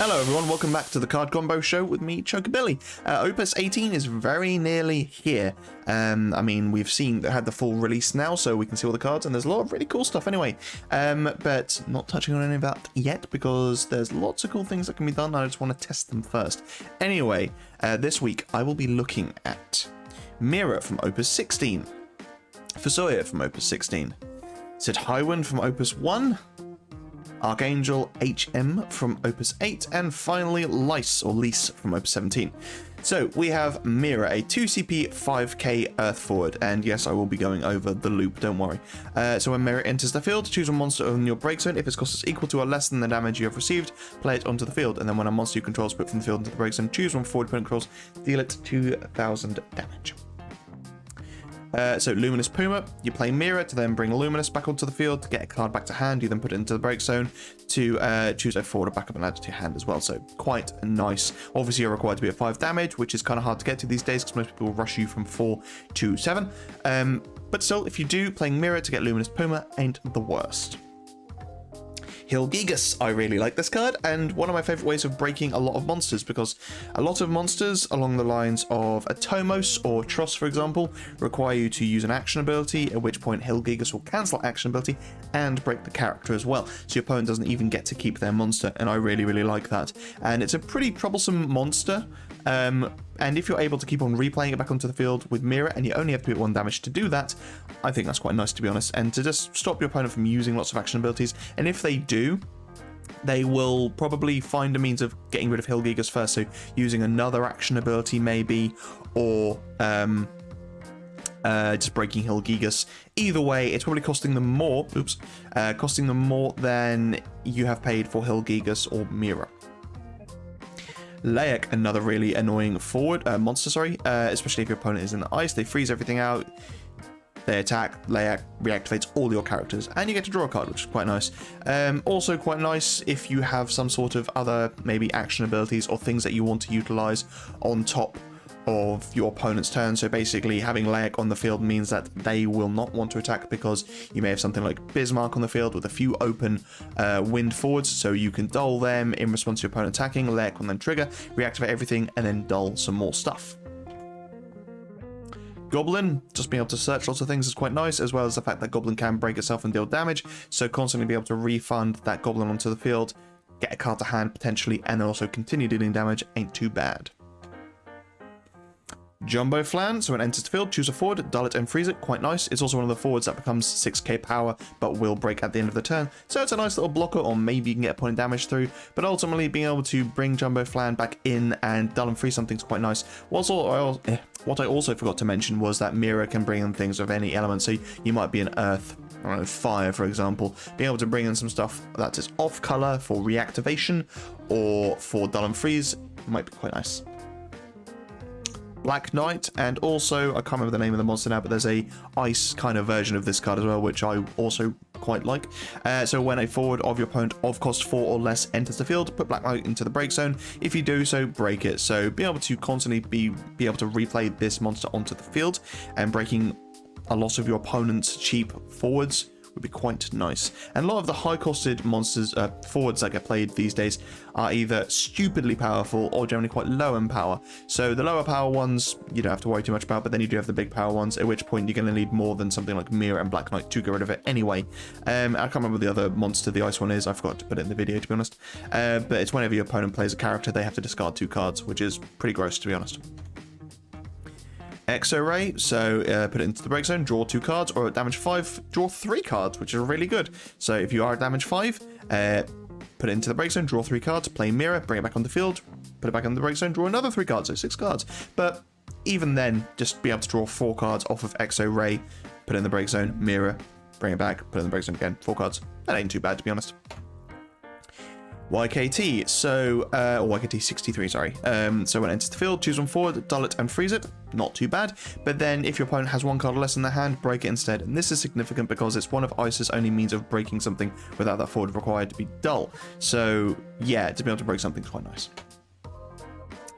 Hello everyone, welcome back to the Card Combo Show with me, Chocobilly. Opus 18 is very nearly here. I mean, we've had the full release now, so we can see all the cards, and there's a lot of really cool stuff anyway. But not touching on any of that yet, because there's lots of cool things that can be done, and I just want to test them first. Anyway, this week I will be looking at Mira from Opus 16, Fusoya from Opus 16, Cid Highwind from Opus 1, Ark Angel HM from Opus 8, and finally Lyse from Opus 17. So we have Mira, a 2CP 5k Earth Forward, and yes, I will be going over the loop, don't worry. So when Mira enters the field, choose a monster on your break zone. If its cost is equal to or less than the damage you have received, play it onto the field, and then when a monster you control is put from the field into the break zone, choose one forward opponent controls, deal it 2,000 damage. So Luminous Puma, you play Mira to then bring Luminous back onto the field to get a card back to hand. You then put it into the break zone to choose a forward or backup and add it to your hand as well. So quite nice. Obviously you're required to be at 5 damage, which is kind of hard to get to these days because most people rush you from 4 to 7. But still, if you do, playing Mira to get Luminous Puma ain't the worst. Hilgigas, I really like this card, and one of my favourite ways of breaking a lot of monsters, because a lot of monsters along the lines of a Tomos or Tross, for example, require you to use an action ability, at which point Hilgigas will cancel action ability and break the character as well, so your opponent doesn't even get to keep their monster, and I really like that. And it's a pretty troublesome monster, and if you're able to keep on replaying it back onto the field with Mira, and you only have to do 1 damage to do that, I think that's quite nice, to be honest, and to just stop your opponent from using lots of action abilities. And if they do, they will probably find a means of getting rid of Hilgigas first, so using another action ability maybe, or just breaking Hilgigas. Either way, it's probably costing them more, costing them more than you have paid for Hilgigas or Mira. Lyse, another really annoying monster, especially if your opponent is in the ice. They freeze everything out, they attack, Lyse reactivates all your characters, and you get to draw a card, which is quite nice. Also quite nice if you have some sort of other maybe action abilities or things that you want to utilize on top of your opponent's turn. So basically having Lyse on the field means that they will not want to attack, because you may have something like Bismarck on the field with a few open wind forwards, so you can dull them in response to your opponent attacking. Lyse will then trigger, reactivate everything, and then dull some more stuff. Goblin, just being able to search lots of things is quite nice, as well as the fact that Goblin can break itself and deal damage, so constantly be able to refund that Goblin onto the field, get a card to hand potentially, and then also continue dealing damage ain't too bad. Jumbo Flan, so when it enters the field, choose a forward, dull it and freeze it, quite nice. It's also one of the forwards that becomes 6k power, but will break at the end of the turn, so it's a nice little blocker, or maybe you can get a point of damage through, but ultimately being able to bring Jumbo Flan back in and dull and freeze something's quite nice. What I also forgot to mention was that Mira can bring in things of any element, so you might be an earth, I don't know, fire for example, being able to bring in some stuff that is off color for reactivation, or for dull and freeze, might be quite nice. Black Knight, and also, I can't remember the name of the monster now, but there's a ice kind of version of this card as well, which I also quite like. So when a forward of your opponent of cost 4 or less enters the field, put Black Knight into the break zone. If you do so, break it. So being able to constantly be able to replay this monster onto the field and breaking a lot of your opponent's cheap forwards would be quite nice. And a lot of the high-costed monsters, forwards that get played these days, are either stupidly powerful or generally quite low in power. So the lower power ones you don't have to worry too much about, but then you do have the big power ones, at which point you're going to need more than something like Mira and Black Knight to get rid of it anyway. I can't remember the other monster the ice one is, I forgot to put it in the video to be honest. But it's whenever your opponent plays a character, they have to discard 2 cards, which is pretty gross to be honest. X-Ray, so put it into the break zone, draw 2 cards, or at damage 5, draw 3 cards, which is really good. So if you are at damage 5, put it into the break zone, draw 3 cards, play Mira, bring it back on the field, put it back on the break zone, draw another 3 cards, so 6 cards. But even then, just be able to draw 4 cards off of X-Ray, put it in the break zone, Mira, bring it back, put it in the break zone again, 4 cards. That ain't too bad to be honest. YKT, so, or YKT 63, sorry. So when it enters the field, choose one forward, dull it and freeze it. Not too bad. But then if your opponent has 1 card or less in their hand, break it instead. And this is significant because it's one of Ice's only means of breaking something without that forward required to be dull. So yeah, to be able to break something is quite nice.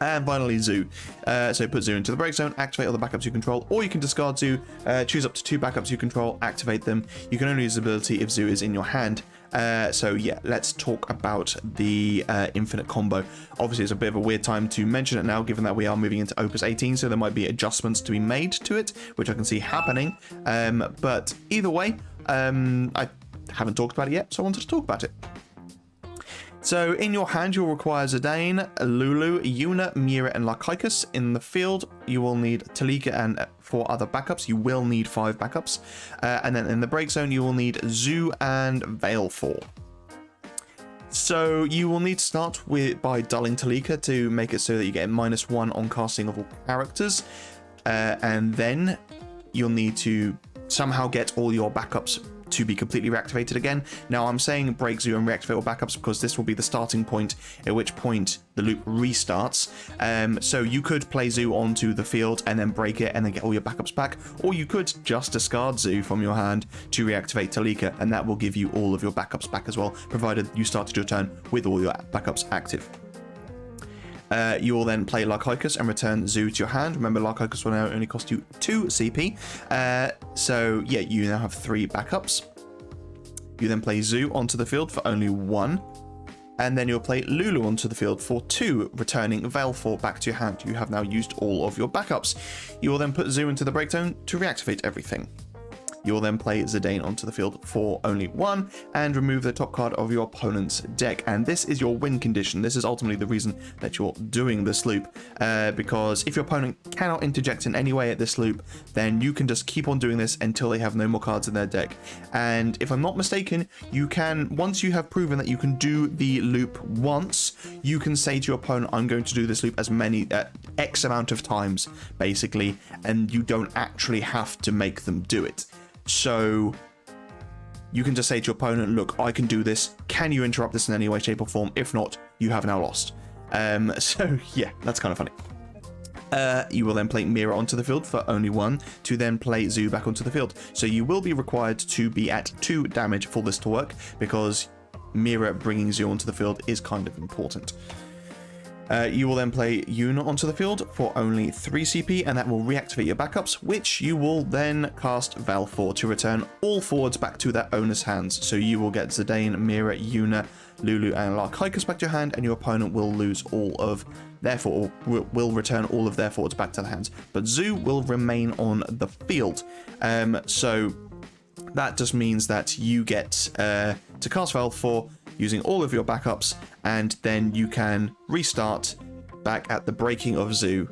And finally, Zoo. So put Zoo into the break zone, activate all the backups you control, or you can discard Zoo, choose up to 2 backups you control, activate them. You can only use the ability if Zoo is in your hand. So yeah, let's talk about the infinite combo. Obviously, it's a bit of a weird time to mention it now, given that we are moving into Opus 18, so there might be adjustments to be made to it, which I can see happening. But either way, I haven't talked about it yet, so I wanted to talk about it. So in your hand, you'll require Zidane, Lulu, Yuna, Mira, and Lyse. In the field, you will need Talika and 4 other backups. You will need 5 backups. And then in the break zone, you will need Zoo and Veilfor. So you will need to start by dulling Talika to make it so that you get -1 on casting of all characters. And then you'll need to somehow get all your backups to be completely reactivated again. Now I'm saying break Zoo and reactivate all backups because this will be the starting point, at which point the loop restarts. So you could play Zoo onto the field and then break it and then get all your backups back, or you could just discard Zoo from your hand to reactivate Talika, and that will give you all of your backups back as well, provided you started your turn with all your backups active. You will then play Lyse and return Zoo to your hand. Remember, Lyse will now only cost you 2 CP. So yeah, you now have 3 backups. You then play Zoo onto the field for only 1. And then you'll play Lulu onto the field for 2, returning Veilfor back to your hand. You have now used all of your backups. You will then put Zoo into the break zone to reactivate everything. You will then play Zidane onto the field for only 1 and remove the top card of your opponent's deck. And this is your win condition. This is ultimately the reason that you're doing this loop, because if your opponent cannot interject in any way at this loop, then you can just keep on doing this until they have no more cards in their deck. And if I'm not mistaken, you can, once you have proven that you can do the loop once, you can say to your opponent, I'm going to do this loop as many, X amount of times, basically, and you don't actually have to make them do it. So you can just say to your opponent, look, I can do this. Can you interrupt this in any way, shape, or form? If not, you have now lost. So yeah, that's kind of funny. You will then play Mira onto the field for only 1 to then play Zoo back onto the field. So you will be required to be at 2 damage for this to work, because Mira bringing Zoo onto the field is kind of important. You will then play Yuna onto the field for only 3 CP, and that will reactivate your backups, which you will then cast Veilfor to return all forwards back to their owner's hands. So you will get Zidane, Mira, Yuna, Lulu, and Lyse back to your hand, and your opponent will lose all of their will return all of their forwards back to their hands. But Zoo will remain on the field. So that just means that you get to cast Veilfor using all of your backups, and then you can restart back at the breaking of Zoo,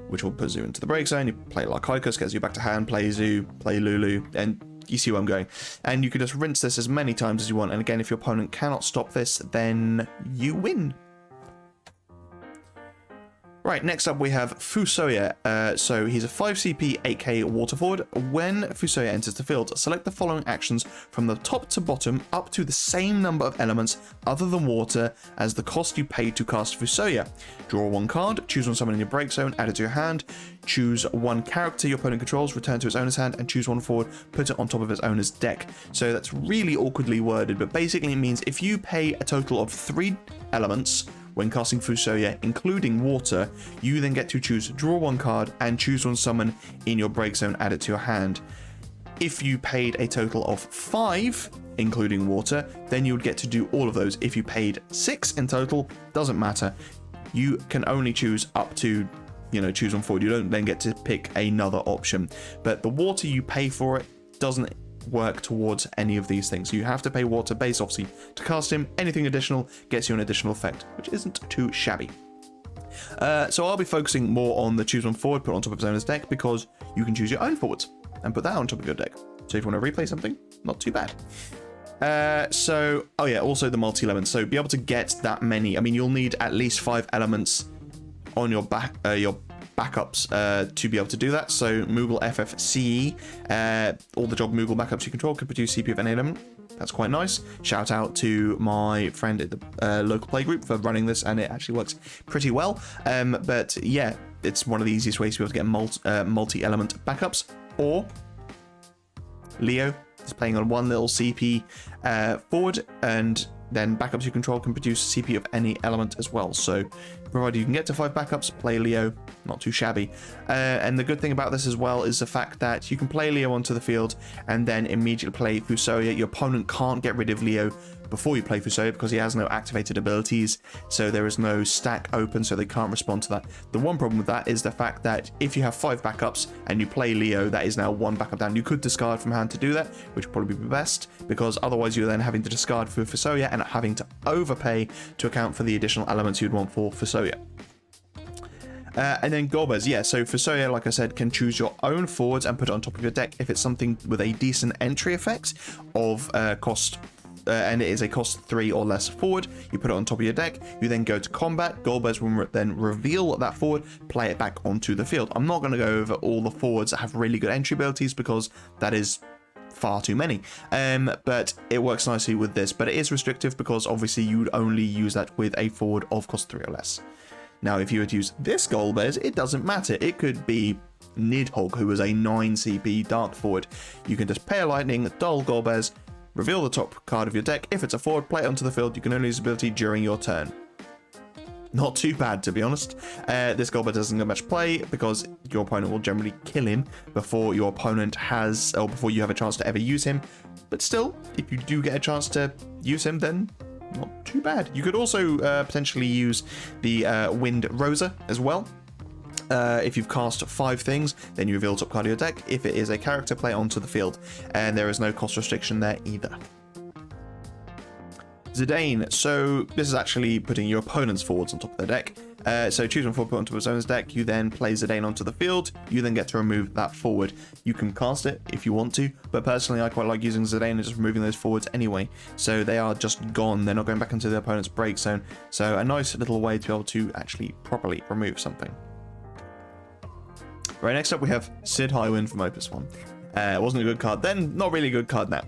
which will put Zoo into the break zone. You play Lyse, gets you back to hand, play Zoo, play Lulu, and you see where I'm going. And you can just rinse this as many times as you want, and again, if your opponent cannot stop this, then you win. Right, next up we have Fusoya. So he's a 5 CP 8k water forward. When Fusoya enters the field, select the following actions from the top to bottom up to the same number of elements other than water as the cost you paid to cast Fusoya. Draw 1 card, choose one summon in your break zone, add it to your hand, choose 1 character your opponent controls, return to its owner's hand, and choose 1 forward, put it on top of its owner's deck. So that's really awkwardly worded, but basically it means if you pay a total of 3 elements when casting Fusoya, including water, you then get to choose draw 1 card and choose 1 summon in your break zone, add it to your hand. If you paid a total of 5, including water, then you would get to do all of those. If you paid 6 in total, doesn't matter. You can only choose up to, choose 1 forward. You don't then get to pick another option. But the water you pay for it doesn't work towards any of these things. You have to pay water base, obviously, to cast him. Anything additional gets you an additional effect, which isn't too shabby. So I'll be focusing more on the choose 1 forward, put on top of his owner's deck, because you can choose your own forwards and put that on top of your deck. So if you want to replay something, not too bad. Oh yeah, also the multi-elements. So be able to get that many. I mean, you'll need at least 5 elements on your backups to be able to do that. So Moogle FFTCG, all the job Moogle backups you control can produce CP of any element. That's quite nice. Shout out to my friend at the local playgroup for running this, and it actually works pretty well. But yeah, it's one of the easiest ways to be able to get multi-element backups. Or Leo is playing on 1 little CP forward, and then backups you control can produce CP of any element as well. So provided you can get to 5 backups, play Leo, not too shabby. And the good thing about this as well is the fact that you can play Leo onto the field and then immediately play Fusoya. Your opponent can't get rid of Leo before you play Fusoya because he has no activated abilities, so there is no stack open, so they can't respond to that. The one problem with that is the fact that if you have 5 backups and you play Leo, that is now 1 backup down. You could discard from hand to do that, which would probably be best, because otherwise you're then having to discard for Fusoya and having to overpay to account for the additional elements you'd want for Fusoya. And then Golbez, yeah, so Fusoya, like I said, can choose your own forwards and put it on top of your deck if it's something with a decent entry effect of cost, and it is a cost 3 or less forward. You put it on top of your deck, you then go to combat. Golbez will then reveal that forward, play it back onto the field. I'm not going to go over all the forwards that have really good entry abilities because that is far too many, but it works nicely with this, but it is restrictive because obviously you'd only use that with a forward of cost 3 or less. Now, if you were to use this Golbez, it doesn't matter. It could be Nidhogg, who is a 9 CP dart forward. You can just pay a lightning, dull Golbez, reveal the top card of your deck. If it's a forward, play it onto the field. You can only use ability during your turn. Not too bad, to be honest. This Golbez doesn't get much play because your opponent will generally kill him before your opponent has, or before you have a chance to ever use him. But still, if you do get a chance to use him, then not too bad. You could also potentially use the Wind Rosa as well. If you've cast 5 things, then you reveal top card of your deck. If it is a character, play onto the field, and there is no cost restriction there either. Zidane, so this is actually putting your opponent's forwards on top of the deck. So choose one forward, put onto his own deck, you then play Zidane onto the field, you then get to remove that forward. You can cast it if you want to, but personally I quite like using Zidane and just removing those forwards anyway. So they are just gone, they're not going back into the opponent's break zone. So a nice little way to be able to actually properly remove something. Right, next up we have Cid Highwind from Opus 1. It wasn't a good card then, not really a good card now.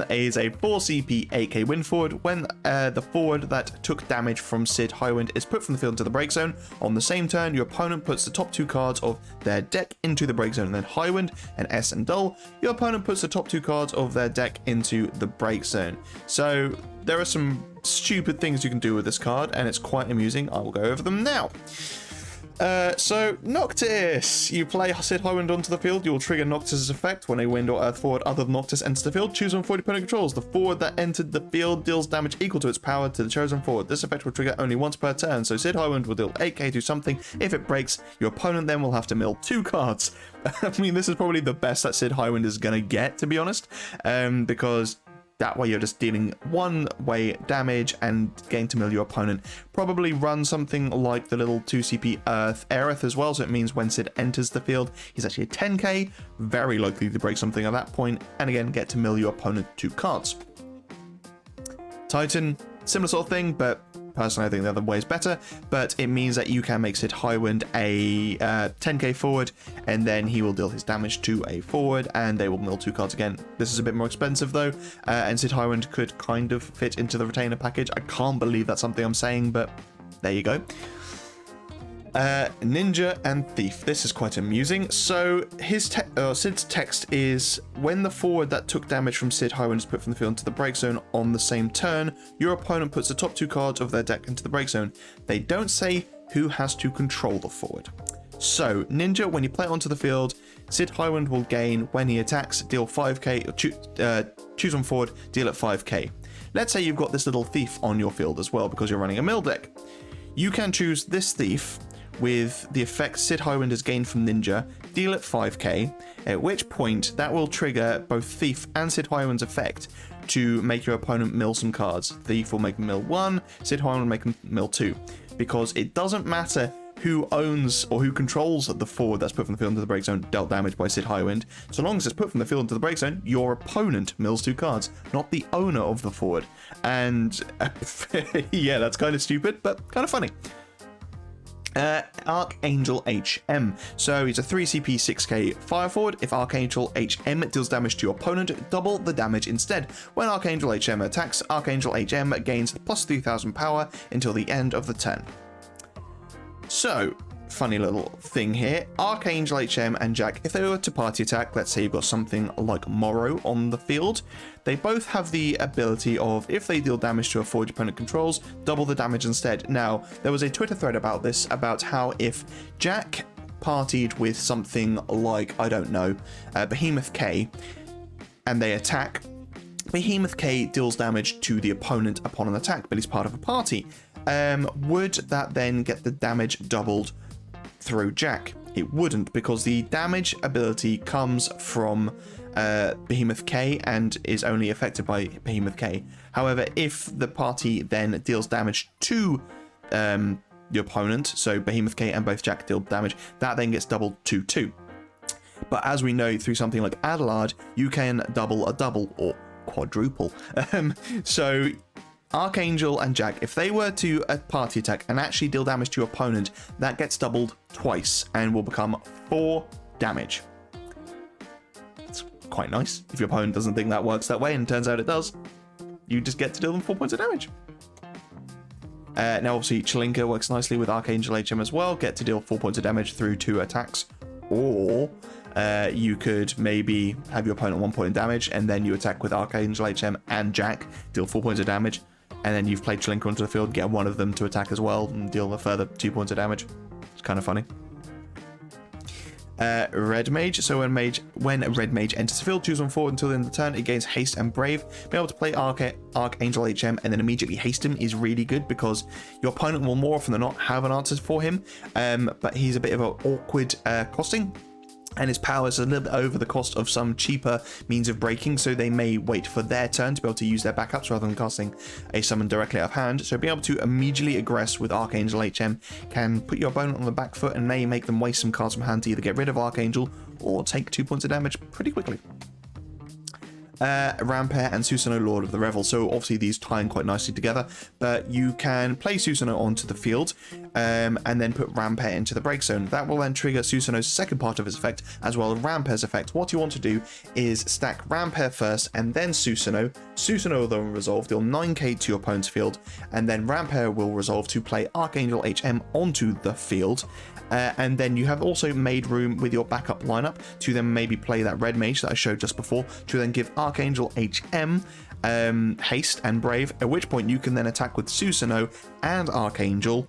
Is a 4 CP 8k wind forward. When the forward that took damage from Cid Highwind is put from the field into the break zone, on the same turn your opponent puts the top 2 cards of their deck into the break zone, and then Highwind and S and Dull, your opponent puts the top 2 cards of their deck into the break zone. So there are some stupid things you can do with this card, and it's quite amusing. I will go over them now. So Noctis, you play Cid Highwind onto the field, you will trigger Noctis' effect when a wind or earth forward other than Noctis enters the field. Choose one forward opponent controls. The forward that entered the field deals damage equal to its power to the chosen forward. This effect will trigger only once per turn, so Cid Highwind will deal 8k to something. If it breaks, your opponent then will have to mill 2 cards. I mean, this is probably the best that Cid Highwind is gonna get, to be honest, because that way you're just dealing one-way damage and getting to mill your opponent. Probably run something like the little 2 CP Earth Aerith as well, so it means when Cid enters the field, he's actually a 10k, very likely to break something at that point, and again, get to mill your opponent 2 cards. Titan, similar sort of thing, but personally I think the other way is better, but it means that you can make Cid Highwind a 10k forward, and then he will deal his damage to a forward, and they will mill 2 cards again. This is a bit more expensive though, and Cid Highwind could kind of fit into the retainer package. I can't believe that's something I'm saying, but there you go. Ninja and Thief. This is quite amusing. So Cid's text is, when the forward that took damage from Cid Highwind is put from the field into the break zone on the same turn, your opponent puts the top 2 cards of their deck into the break zone. They don't say who has to control the forward. So Ninja, when you play it onto the field, Cid Highwind will gain, when he attacks, deal 5k, or choose one forward, deal at 5k. Let's say you've got this little Thief on your field as well because you're running a mill deck. You can choose this Thief with the effect Cid Highwind has gained from Ninja, deal at 5k, at which point that will trigger both Thief and Cid Highwind's effect to make your opponent mill some cards. Thief will make them mill 1, Cid Highwind will make them mill 2, because it doesn't matter who owns or who controls the forward that's put from the field into the break zone dealt damage by Cid Highwind. So long as it's put from the field into the break zone, your opponent mills 2 cards, not the owner of the forward. And yeah, that's kind of stupid, but kind of funny. Ark Angel HM. So he's a 3 CP 6k fire forward. If Ark Angel HM deals damage to your opponent, double the damage instead. When Ark Angel HM attacks, Ark Angel HM gains plus 3000 power until the end of the turn. So funny little thing here. Ark Angel HM and Jack, if they were to party attack, let's say you've got something like Morrow on the field, they both have the ability of, if they deal damage to a forward opponent controls, double the damage instead. Now, there was a Twitter thread about this, about how if Jack partied with something like, I don't know, Behemoth K, and they attack, Behemoth K deals damage to the opponent upon an attack, but he's part of a party. Would that then get the damage doubled through Jack? It wouldn't, because the damage ability comes from Behemoth K and is only affected by Behemoth K. However, if the party then deals damage to the opponent, so Behemoth K and both Jack deal damage, that then gets doubled to 2. But as we know, through something like Adelard, you can double a double or quadruple. So Archangel and Jack, if they were to a party attack and actually deal damage to your opponent, that gets doubled twice and will become 4 damage. It's quite nice. If your opponent doesn't think that works that way, and it turns out it does, you just get to deal them 4 points of damage. Now obviously Chelinka works nicely with Archangel HM as well, get to deal 4 points of damage through 2 attacks, or you could maybe have your opponent 1 point of damage and then you attack with Archangel HM and Jack, deal 4 points of damage, and then you've played Chelinka onto the field, get one of them to attack as well and deal a further 2 points of damage. It's kind of funny. Red Mage. So when Red Mage enters the field, choose one forward until the end of the turn. It gains haste and brave. Being able to play Ark Angel HM and then immediately haste him is really good, because your opponent will more often than not have an answer for him. But he's a bit of an awkward costing, and his power is a little bit over the cost of some cheaper means of breaking, so they may wait for their turn to be able to use their backups rather than casting a summon directly out of hand. So being able to immediately aggress with Archangel HM can put your opponent on the back foot and may make them waste some cards from hand to either get rid of Archangel or take 2 points of damage pretty quickly. Rampare and Susanoo, Lord of the Revel. So obviously these tie in quite nicely together, but you can play Susanoo onto the field and then put Rampare into the break zone. That will then trigger Susanoo's second part of his effect as well as Rampare's effect. What you want to do is stack Rampare first and then Susanoo. Susanoo will then resolve, deal 9k to your opponent's field, and then Rampare will resolve to play Archangel HM onto the field. And then you have also made room with your backup lineup to then maybe play that Red Mage that I showed just before, to then give Archangel HM haste and brave, at which point you can then attack with Susanoo and Archangel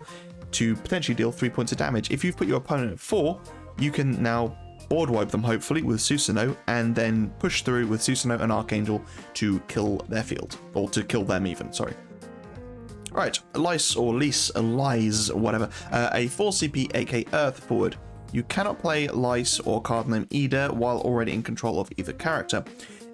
to potentially deal 3 points of damage. If you've put your opponent at 4, you can now board wipe them hopefully with Susanoo and then push through with Susanoo and Archangel to kill their field, or to kill them even, sorry. Right, Lyse or Lyse, whatever, a 4 CP AK Earth forward. You cannot play Lyse or card name Ida while already in control of either character.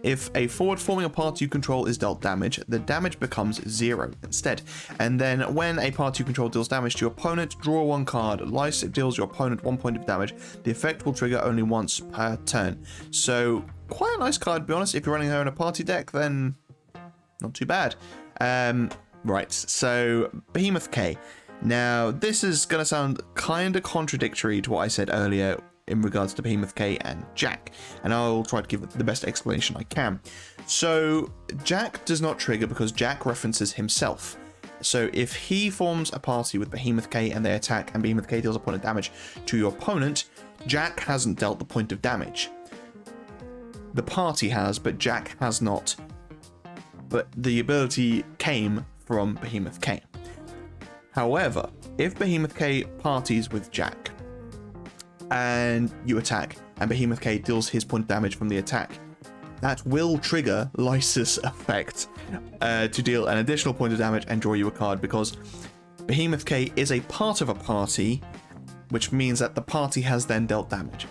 If a forward forming a party you control is dealt damage, the damage becomes 0 instead. And then when a party you control deals damage to your opponent, draw 1 card. Lyse deals your opponent 1 point of damage. The effect will trigger only once per turn. So quite a nice card, to be honest. If you're running her in a party deck, then not too bad. Right, so Behemoth K. Now, this is going to sound kind of contradictory to what I said earlier in regards to Behemoth K and Jack, and I'll try to give it the best explanation I can. So, Jack does not trigger because Jack references himself. So, if he forms a party with Behemoth K and they attack, and Behemoth K deals a point of damage to your opponent, Jack hasn't dealt the point of damage. The party has, but Jack has not. But the ability came from Behemoth K. However, if Behemoth K parties with Jack and you attack and Behemoth K deals his point of damage from the attack, that will trigger Lyse's effect to deal an additional point of damage and draw you a card, because Behemoth K is a part of a party, which means that the party has then dealt damage.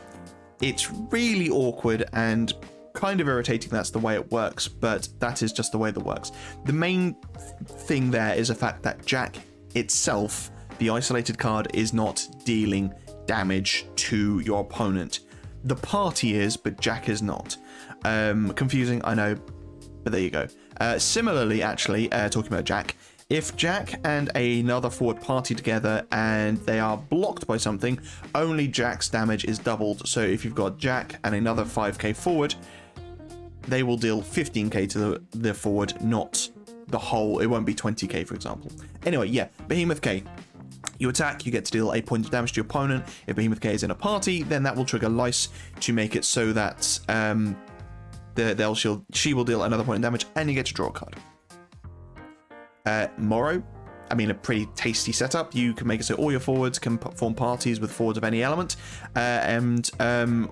It's really awkward and kind of irritating that's the way it works, but that is just the way that works. The main thing there is the fact that Jack itself, the isolated card, is not dealing damage to your opponent. The party is, but Jack is not. Confusing, I know, but there you go. Similarly, actually, talking about Jack, if Jack and another forward party together and they are blocked by something, only Jack's damage is doubled. So if you've got Jack and another 5k forward, they will deal 15k to the forward, not the whole. It won't be 20k, for example. Anyway, yeah, Behemoth K. You attack, you get to deal a point of damage to your opponent. If Behemoth K is in a party, then that will trigger Lyse to make it so that she will deal another point of damage, and you get to draw a card. Morrow, I mean, a pretty tasty setup. You can make it so all your forwards can form parties with forwards of any element, and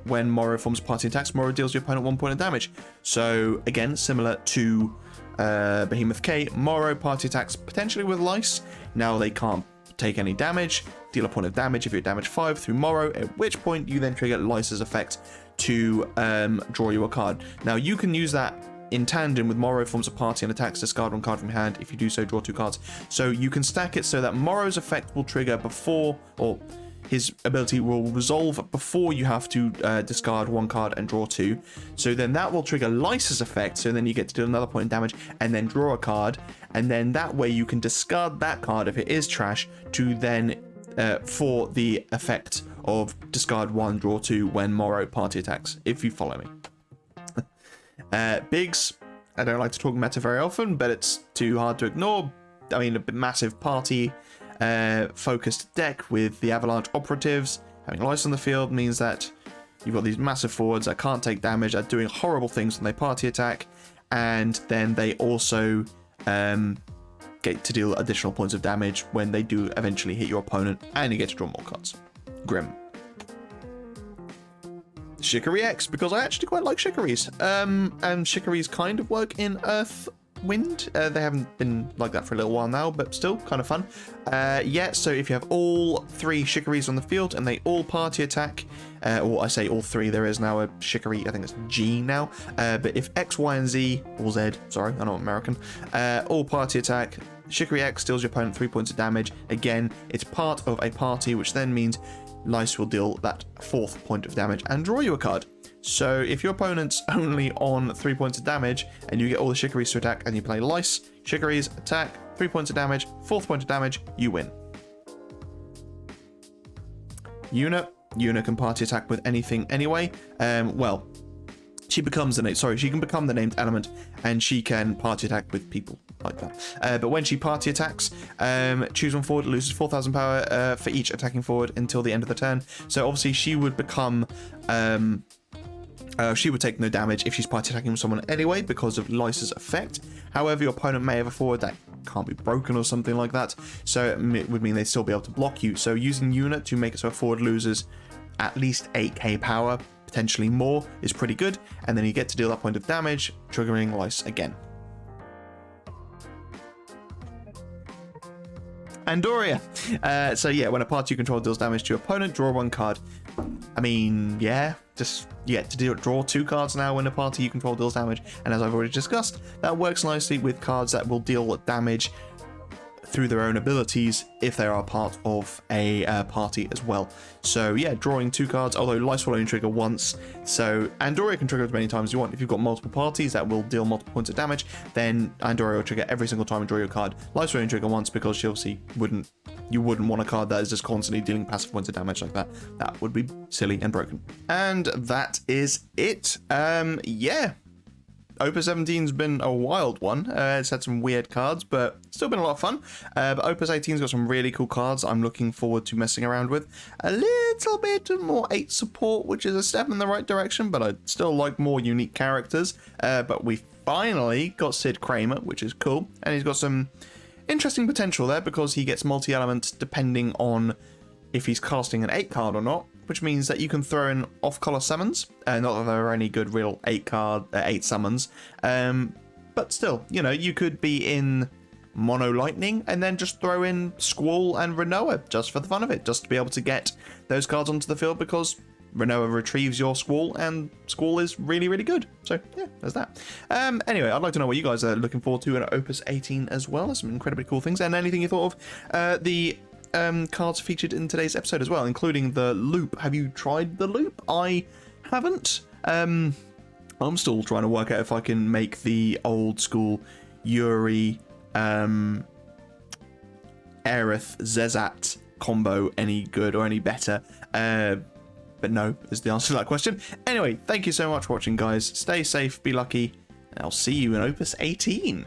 when Morrow forms party attacks, Morrow deals your opponent 1 point of damage. So again, similar to Behemoth K, Morrow party attacks potentially with Lyse. Now they can't take any damage, deal a point of damage if you're at damage 5 through Morrow, at which point you then trigger Lyse's effect to draw you a card. Now you can use that in tandem with Morrow forms a party and attacks, discard 1 card from hand. If you do so, draw 2 cards. So you can stack it so that Morrow's effect will trigger before, or his ability will resolve before you have to discard 1 card and draw 2. So then that will trigger Lyse's effect, so then you get to do another point of damage and then draw a card, and then that way you can discard that card if it is trash to then for the effect of discard 1, draw 2 when Morrow party attacks, if you follow me. Biggs, I don't like to talk meta very often, but it's too hard to ignore. I mean, a massive party focused deck with the Avalanche Operatives. Having Lyse on the field means that you've got these massive forwards that can't take damage, are doing horrible things when they party attack, and then they also get to deal additional points of damage when they do eventually hit your opponent, and you get to draw more cards. Grim. Shikari X, because I actually quite like Shikaris. And Shikaris kind of work in Earth Wind. They haven't been like that for a little while now, but still kind of fun. Yeah, so if you have all 3 Shikaris on the field and they all party attack, or I say all 3, there is now a Shikari, I think it's G now, but if X, Y, and Z, or Z, sorry, I'm not American, all party attack, Shikari X deals your opponent 3 points of damage. Again, it's part of a party, which then means Lyse will deal that 4th point of damage and draw you a card. So if your opponent's only on 3 points of damage and you get all the Shikaris to attack and you play Lyse, Shikaris attack, 3 points of damage, 4th point of damage, you win. Yuna can party attack with anything anyway. Well, she becomes she can become the named element, and she can party attack with people like that. But when she party attacks, choose 1 forward, loses 4,000 power for each attacking forward until the end of the turn. So obviously she would become, she would take no damage if she's party attacking with someone anyway because of Lyse's effect. However, your opponent may have a forward that can't be broken or something like that, so it would mean they'd still be able to block you. So using Yuna to make it so a forward loses at least 8k power, potentially more, is pretty good, and then you get to deal that point of damage, triggering Lyse again. Andoria. So yeah, when a party you control deals damage to your opponent, draw 1 card. I mean, yeah, just you get to draw 2 cards now when a party you control deals damage, and as I've already discussed, that works nicely with cards that will deal damage through their own abilities if they are part of a party as well. So yeah, drawing 2 cards, although Lyse will only trigger once, so Andoria can trigger as many times as you want. If you've got multiple parties that will deal multiple points of damage, then Andoria will trigger every single time and draw your card. Lyse will only trigger once because she obviously you wouldn't want a card that is just constantly dealing passive points of damage like that. That would be silly and broken. And that is it. Yeah. Opus 17's been a wild one. It's had some weird cards, but still been a lot of fun. But Opus 18's got some really cool cards I'm looking forward to messing around with. A little bit more 8 support, which is a step in the right direction, but I'd still like more unique characters. But we finally got Cid Kramer, which is cool. And he's got some interesting potential there because he gets multi-element depending on if he's casting an 8 card or not, which means that you can throw in off-color summons. Not that there are any good real 8 summons, but still, you know, you could be in Mono Lightning and then just throw in Squall and Renoa just for the fun of it, just to be able to get those cards onto the field because Renoa retrieves your Squall and Squall is really, really good. So yeah, there's that. Anyway, I'd like to know what you guys are looking forward to in Opus 18 as well. There's some incredibly cool things, and anything you thought of the cards featured in today's episode as well, including the loop. Have you tried the loop? I haven't. I'm still trying to work out if I can make the old school Yuri Aerith Zezat combo any good or any better, but no is the answer to that question. Anyway, thank you so much for watching, guys. Stay safe, be lucky, and I'll see you in Opus 18.